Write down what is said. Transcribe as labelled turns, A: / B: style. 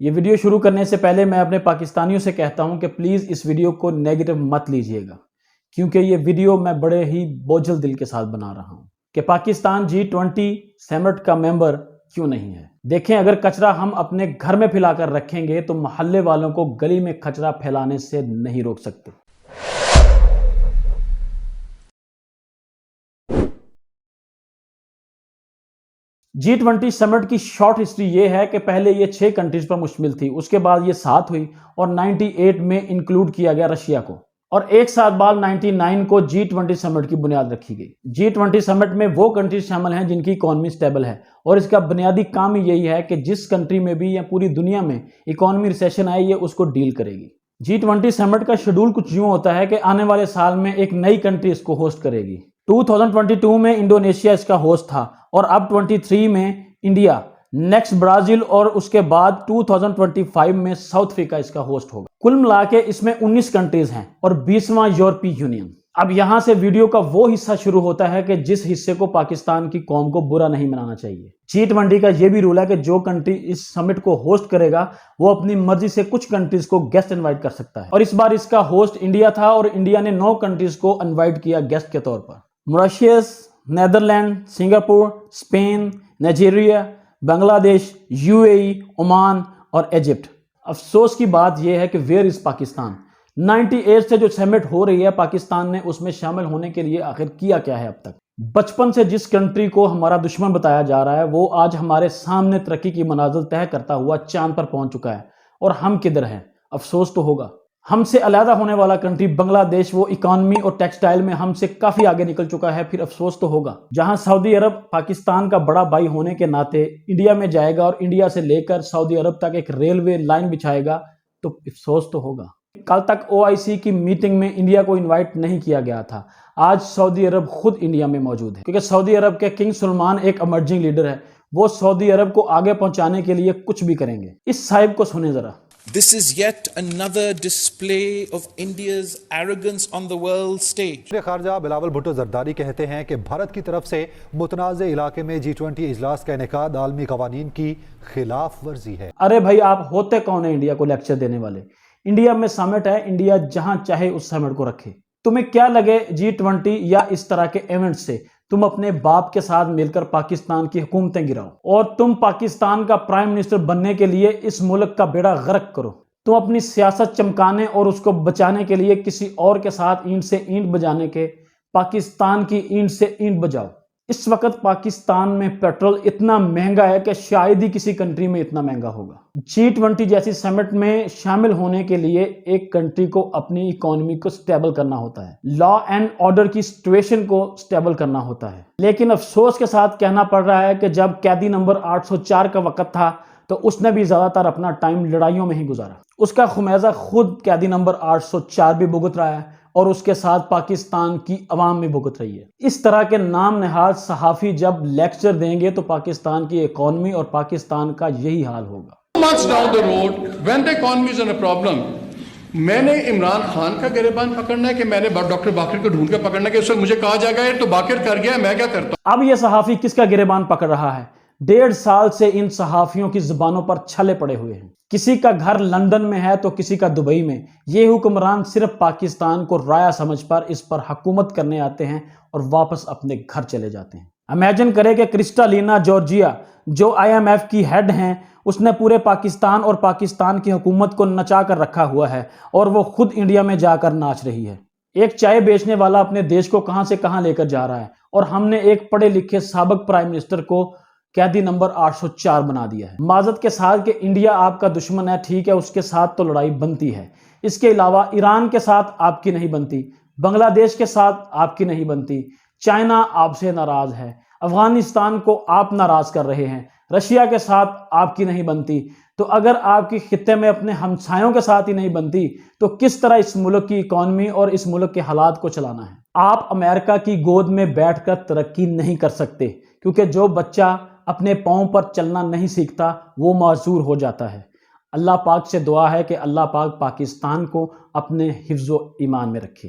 A: یہ ویڈیو شروع کرنے سے پہلے میں اپنے پاکستانیوں سے کہتا ہوں کہ پلیز اس ویڈیو کو نیگیٹو مت لیجئے گا، کیونکہ یہ ویڈیو میں بڑے ہی بوجھل دل کے ساتھ بنا رہا ہوں کہ پاکستان G20 سمٹ کا ممبر کیوں نہیں ہے۔ دیکھیں، اگر کچرا ہم اپنے گھر میں پھیلا کر رکھیں گے تو محلے والوں کو گلی میں کچرا پھیلانے سے نہیں روک سکتے۔ G20 سمٹ کی شارٹ ہسٹری یہ ہے کہ پہلے یہ 6 کنٹریز پر مشتمل تھی، اس کے بعد یہ 7 ہوئی اور 98 میں انکلوڈ کیا گیا رشیا کو، اور ایک سال بعد 99 کو G20 سمٹ کی بنیاد رکھی گئی۔ G20 سمٹ میں وہ کنٹریز شامل ہیں جن کی اکانومی سٹیبل ہے، اور اس کا بنیادی کام ہی یہی ہے کہ جس کنٹری میں بھی یا پوری دنیا میں اکانومی ریسیشن آئے، یہ اس کو ڈیل کرے گی۔ G20 سمٹ کا شیڈول کچھ یوں ہوتا ہے کہ آنے والے سال میں ایک نئی کنٹری اس کو ہوسٹ کرے گی۔ 2022 میں انڈونیشیا اس کا ہوسٹ تھا، اور اب 23 میں انڈیا، نیکسٹ برازیل، اور اس کے بعد 2025 میں ساؤتھ افریقہ اس کا ہوسٹ ہوگا۔ کل ملا کے اس میں 19 کنٹریز ہیں اور 20واں یورپی یونین۔ اب یہاں سے ویڈیو کا وہ حصہ شروع ہوتا ہے کہ جس حصے کو پاکستان کی قوم کو برا نہیں منانا چاہیے۔ G20 کا یہ بھی رول ہے کہ جو کنٹری اس سمٹ کو ہوسٹ کرے گا وہ اپنی مرضی سے کچھ کنٹریز کو گیسٹ انوائٹ کر سکتا ہے، اور اس بار اس کا ہوسٹ انڈیا تھا، اور انڈیا نے 9 کنٹریز کو انوائٹ کیا گیسٹ کے طور پر: Mauritius, Netherland, Singapore, Spain, Nigeria, Bangladesh, UAE، Oman اور ایجپٹ۔ افسوس کی بات یہ ہے کہ ویئر از پاکستان؟ 98 سے جو سمٹ ہو رہی ہے، پاکستان نے اس میں شامل ہونے کے لیے آخر کیا کیا ہے اب تک؟ بچپن سے جس کنٹری کو ہمارا دشمن بتایا جا رہا ہے وہ آج ہمارے سامنے ترقی کی منازل طے کرتا ہوا چاند پر پہنچ چکا ہے، اور ہم کدھر ہیں؟ افسوس تو ہوگا۔ ہم سے علیحدہ ہونے والا کنٹری بنگلہ دیش، وہ اکانومی اور ٹیکسٹائل میں ہم سے کافی آگے نکل چکا ہے، پھر افسوس تو ہوگا۔ جہاں سعودی عرب پاکستان کا بڑا بھائی ہونے کے ناطے انڈیا میں جائے گا اور انڈیا سے لے کر سعودی عرب تک ایک ریلوے لائن بچھائے گا، تو افسوس تو ہوگا۔ کل تک OIC کی میٹنگ میں انڈیا کو انوائٹ نہیں کیا گیا تھا، آج سعودی عرب خود انڈیا میں موجود ہے، کیونکہ سعودی عرب کے کنگ سلمان ایک ایمرجنگ لیڈر ہے، وہ سعودی عرب کو آگے پہنچانے کے لیے کچھ بھی کریں گے۔ اس صاحب کو سنیں ذرا۔
B: This is yet another display of India's arrogance on the world stage.
C: وزیر خارجہ بلاول بھٹو زرداری کہتے ہیں کہ بھارت کی طرف سے متنازع علاقے میں G20 اجلاس کا انعقاد عالمی قوانین کی خلاف ورزی ہے۔
A: ارے بھائی، آپ ہوتے کون ہیں انڈیا کو لیکچر دینے والے؟ انڈیا میں سمٹ ہے، انڈیا جہاں چاہے اس سمٹ کو رکھے۔ تمہیں کیا لگے G20 یا اس طرح کے ایونٹ سے تم اپنے باپ کے ساتھ مل کر پاکستان کی حکومتیں گراؤ، اور تم پاکستان کا پرائم منسٹر بننے کے لیے اس ملک کا بیڑا غرق کرو۔ تم اپنی سیاست چمکانے اور اس کو بچانے کے لیے کسی اور کے ساتھ اینٹ سے اینٹ بجانے کے پاکستان کی اینٹ سے اینٹ بجاؤ۔ اس وقت پاکستان میں پیٹرول اتنا مہنگا ہے کہ شاید ہی کسی کنٹری میں اتنا مہنگا ہوگا۔ G20 جیسی سمٹ میں شامل ہونے کے لیے ایک کنٹری کو اپنی اکانومی کو سٹیبل کرنا ہوتا ہے، لا اینڈ آرڈر کی سچویشن کو سٹیبل کرنا ہوتا ہے۔ لیکن افسوس کے ساتھ کہنا پڑ رہا ہے کہ جب قیدی نمبر 804 کا وقت تھا تو اس نے بھی زیادہ تر اپنا ٹائم لڑائیوں میں ہی گزارا۔ اس کا خمیازہ خود قیدی نمبر 804 بھی بھگت رہا ہے، اور اس کے ساتھ پاکستان کی عوام بھی بھگت رہی ہے۔ اس طرح کے نام نہاد صحافی جب لیکچر دیں گے تو پاکستان کی اکانومی اور پاکستان کا یہی حال ہوگا۔
D: months down the road when the economy is in a problem، میں نے عمران خان کا گریبان پکڑنا ہے کہ میں نے ڈاکٹر باقر کو ڈھونڈ کے پکڑنا ہے کہ اس وقت مجھے کہا جائے گا تو باقر کر گیا، میں کیا کرتا ہوں؟
A: اب یہ صحافی کس کا گریبان پکڑ رہا ہے؟ 1.5 سال سے ان صحافیوں کی زبانوں پر چھلے پڑے ہوئے ہیں۔ کسی کا گھر لندن میں ہے تو کسی کا دبئی میں۔ یہ حکمران صرف پاکستان کو رایا سمجھ پر اس پر حکومت کرنے آتے ہیں اور واپس اپنے گھر چلے جاتے ہیں۔ امیجن کرے کہ کرسٹالینا جورجیا، جو IMF کی ہیڈ ہیں، اس نے پورے پاکستان اور پاکستان کی حکومت کو نچا کر رکھا ہوا ہے، اور وہ خود انڈیا میں جا کر ناچ رہی ہے۔ ایک چائے بیچنے والا اپنے دیش کو کہاں سے کہاں لے کر جا رہا ہے، اور ہم نے ایک پڑھے لکھے سابق پرائم منسٹر کو قیدی نمبر 804 بنا دیا ہے۔ معذرت کے ساتھ کہ انڈیا آپ کا دشمن ہے، ٹھیک ہے، اس کے ساتھ تو لڑائی بنتی ہے، اس کے علاوہ ایران کے ساتھ آپ کی نہیں بنتی، بنگلہ دیش کے ساتھ آپ کی نہیں بنتی، چائنا آپ سے ناراض ہے، افغانستان کو آپ ناراض کر رہے ہیں، رشیا کے ساتھ آپ کی نہیں بنتی، تو اگر آپ کی خطے میں اپنے ہمسایوں کے ساتھ ہی نہیں بنتی تو کس طرح اس ملک کی اکانومی اور اس ملک کے حالات کو چلانا ہے؟ آپ امریکہ کی گود میں بیٹھ کر ترقی نہیں کر سکتے، کیونکہ جو بچہ اپنے پاؤں پر چلنا نہیں سیکھتا وہ معذور ہو جاتا ہے۔ اللہ پاک سے دعا ہے کہ اللہ پاک پاکستان کو اپنے حفظ و ایمان میں رکھے۔